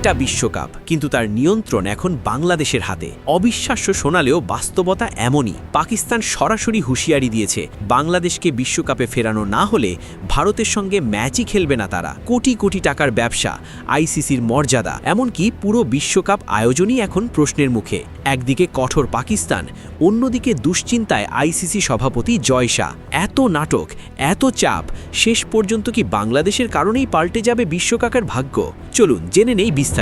একটা বিশ্বকাপ, কিন্তু তার নিয়ন্ত্রণ এখন বাংলাদেশের হাতে। অবিশ্বাস্য শোনালেও বাস্তবতা এমনই। পাকিস্তান সরাসরি হুঁশিয়ারি দিয়েছে, বাংলাদেশকে বিশ্বকাপে ফেরানো না হলে ভারতের সঙ্গে ম্যাচই খেলবে না তারা। কোটি কোটি টাকার ব্যবসা, আইসিসির মর্যাদা, এমনকি পুরো বিশ্বকাপ আয়োজনই এখন প্রশ্নের মুখে। একদিকে কঠোর পাকিস্তান, অন্যদিকে দুশ্চিন্তায় আইসিসি সভাপতি জয় শাহ। এত নাটক, এত চাপ, শেষ পর্যন্ত কি বাংলাদেশের কারণেই পাল্টে যাবে বিশ্বকাপের ভাগ্য? চলুন জেনে নেই বিস্তারিত।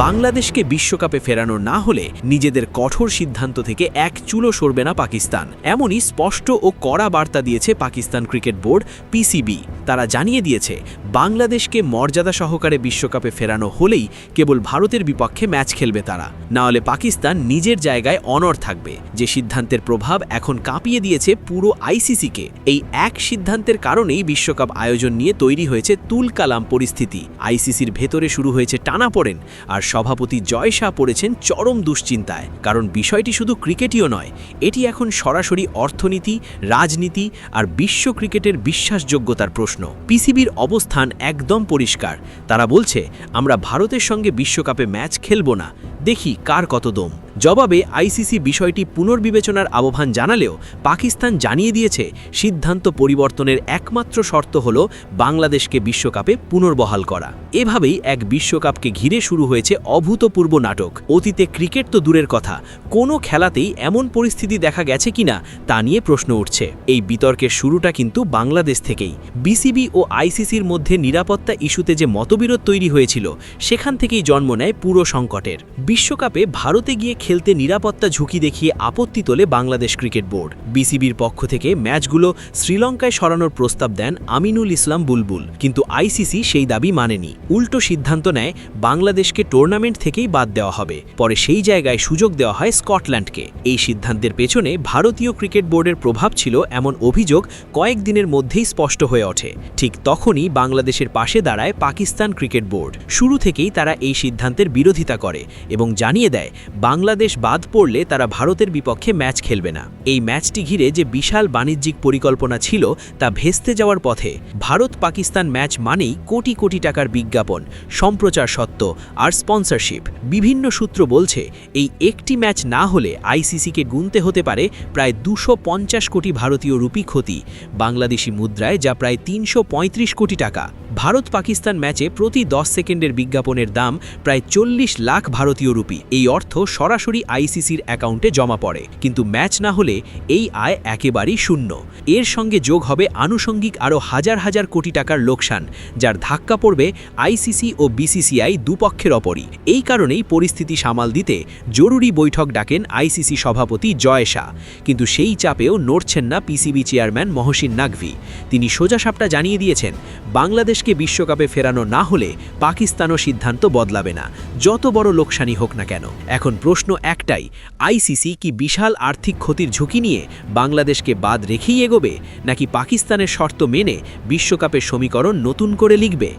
বাংলাদেশকে বিশ্বকাপে ফেরানো না হলে নিজেদের কঠোর সিদ্ধান্ত থেকে এক চুলও সরবে না পাকিস্তান, এমনই স্পষ্ট ও কড়া বার্তা দিয়েছে পাকিস্তান ক্রিকেট বোর্ড পিসিবি। তারা জানিয়ে দিয়েছে, বাংলাদেশকে মর্যাদা সহকারে বিশ্বকাপে ফেরানো হলেই কেবল ভারতের বিপক্ষে ম্যাচ খেলবে তারা, না হলে পাকিস্তান নিজের জায়গায় অনড় থাকবে। যে সিদ্ধান্তের প্রভাব এখন কাঁপিয়ে দিয়েছে পুরো আইসিসিকে। এই এক সিদ্ধান্তের কারণেই বিশ্বকাপ আয়োজন নিয়ে তৈরি হয়েছে তুলকালাম পরিস্থিতি। আইসিসির ভেতরে শুরু হয়েছে টানাপোড়েন, আর সভাপতি জয় শাহ পড়েছেন চরম দুশ্চিন্তায়। কারণ বিষয়টি শুধু ক্রিকেটীয় নয়, এটি এখন সরাসরি অর্থনীতি, রাজনীতি আর বিশ্ব ক্রিকেটের বিশ্বাসযোগ্যতার প্রশ্ন। পিসিবির অবস্থান একদম পরিষ্কার। তারা বলছে, আমরা ভারতের সঙ্গে বিশ্বকাপে ম্যাচ খেলব না, দেখি কার কত দম। জবাবে আইসিসি বিষয়টি পুনর্বিবেচনার আহ্বান জানালেও পাকিস্তান জানিয়ে দিয়েছে, সিদ্ধান্ত পরিবর্তনের একমাত্র শর্ত হল বাংলাদেশকে বিশ্বকাপে পুনর্বহাল করা। এভাবেই এক বিশ্বকাপকে ঘিরে শুরু হয়েছে অভূতপূর্ব নাটক। অতীতে ক্রিকেট তো দূরের কথা, কোনো খেলাতেই এমন পরিস্থিতি দেখা গেছে কিনা তা নিয়ে প্রশ্ন উঠছে। এই বিতর্কের শুরুটা কিন্তু বাংলাদেশ থেকেই। বিসিবি ও আইসিসির মধ্যে নিরাপত্তা ইস্যুতে যে মতবিরোধ তৈরি হয়েছিল, সেখান থেকেই জন্ম নেয় পুরো সংকটের। বিশ্বকাপে ভারতে গিয়ে খেলতে নিরাপত্তা ঝুঁকি দেখিয়ে আপত্তি তোলে বাংলাদেশ ক্রিকেট বোর্ড। বিসিবির পক্ষ থেকে ম্যাচগুলো শ্রীলঙ্কায় সরানোর প্রস্তাব দেন আমিনুল ইসলাম বুলবুল, কিন্তু আইসিসি সেই দাবি মানেনি। উল্টো সিদ্ধান্ত নেয় বাংলাদেশকে টুর্নামেন্ট থেকেই বাদ দেওয়া হবে। পরে সেই জায়গায় সুযোগ দেওয়া হয় স্কটল্যান্ডকে। এই সিদ্ধান্তের পেছনে ভারতীয় ক্রিকেট বোর্ডের প্রভাব ছিল এমন অভিযোগ কয়েকদিনের মধ্যেই স্পষ্ট হয়ে ওঠে। ঠিক তখনই বাংলাদেশের পাশে দাঁড়ায় পাকিস্তান ক্রিকেট বোর্ড। শুরু থেকেই তারা এই সিদ্ধান্তের বিরোধিতা করে এবং জানিয়ে দেয়, বাংলাদেশ বাদ পড়লে তারা ভারতের বিপক্ষে ম্যাচ খেলবে না। এই ম্যাচটি ঘিরে যে বিশাল বাণিজ্যিক পরিকল্পনা ছিল, তা ভেস্তে যাওয়ার পথে। ভারত পাকিস্তান ম্যাচ মানেই কোটি কোটি টাকার বিজ্ঞাপন, সম্প্রচার সত্ত্ব আর স্পন্সরশিপ। বিভিন্ন সূত্র বলছে, এই একটি ম্যাচ না হলে আইসিসিকে গুনতে হতে পারে প্রায় 250 কোটি ভারতীয় রুপি ক্ষতি, বাংলাদেশি মুদ্রায় যা প্রায় 335 কোটি টাকা। ভারত পাকিস্তান ম্যাচে প্রতি 10 সেকেন্ডের বিজ্ঞাপনের দাম প্রায় 40 লাখ ভারতীয় রুপি। এই অর্থ সরাসরি আইসিসির অ্যাকাউন্টে জমা পড়ে, কিন্তু ম্যাচ না হলে এই আয় একেবারেই শূন্য। এর সঙ্গে যোগ হবে আনুষঙ্গিক আরও হাজার হাজার কোটি টাকার লোকসান, যার ধাক্কা পড়বে আইসিসি ও বিসিসিআই দুপক্ষের ওপরই। এই কারণেই পরিস্থিতি সামাল দিতে জরুরি বৈঠক ডাকেন আইসিসি সভাপতি জয় শাহ, কিন্তু সেই চাপেও নড়ছেন না পিসিবি চেয়ারম্যান মহসিন নাকভি। তিনি সোজাসাপটা জানিয়ে দিয়েছেন, বাংলাদেশকে বিশ্বকাপে ফেরানো না হলে পাকিস্তানও সিদ্ধান্ত বদলাবে না, যত বড় লোকসানি হোক না কেন। এখন প্রশ্ন একটাই, আইসিসি কি বিশাল আর্থিক ক্ষতির ঝুঁকি নিয়ে বাংলাদেশকে বাদ রেখেই এগোবে, নাকি পাকিস্তানের শর্ত মেনে বিশ্বকাপের সমীকরণ নতুন করে লিখবে?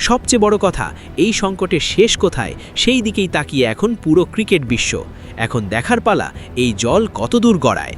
সবচেয়ে বড় কথা, এই সংকটের শেষ কোথায়, সেই দিকেই তাকিয়ে এখন পুরো ক্রিকেট বিশ্ব। এখন দেখার পালা, এই জল কতদূর গড়ায়।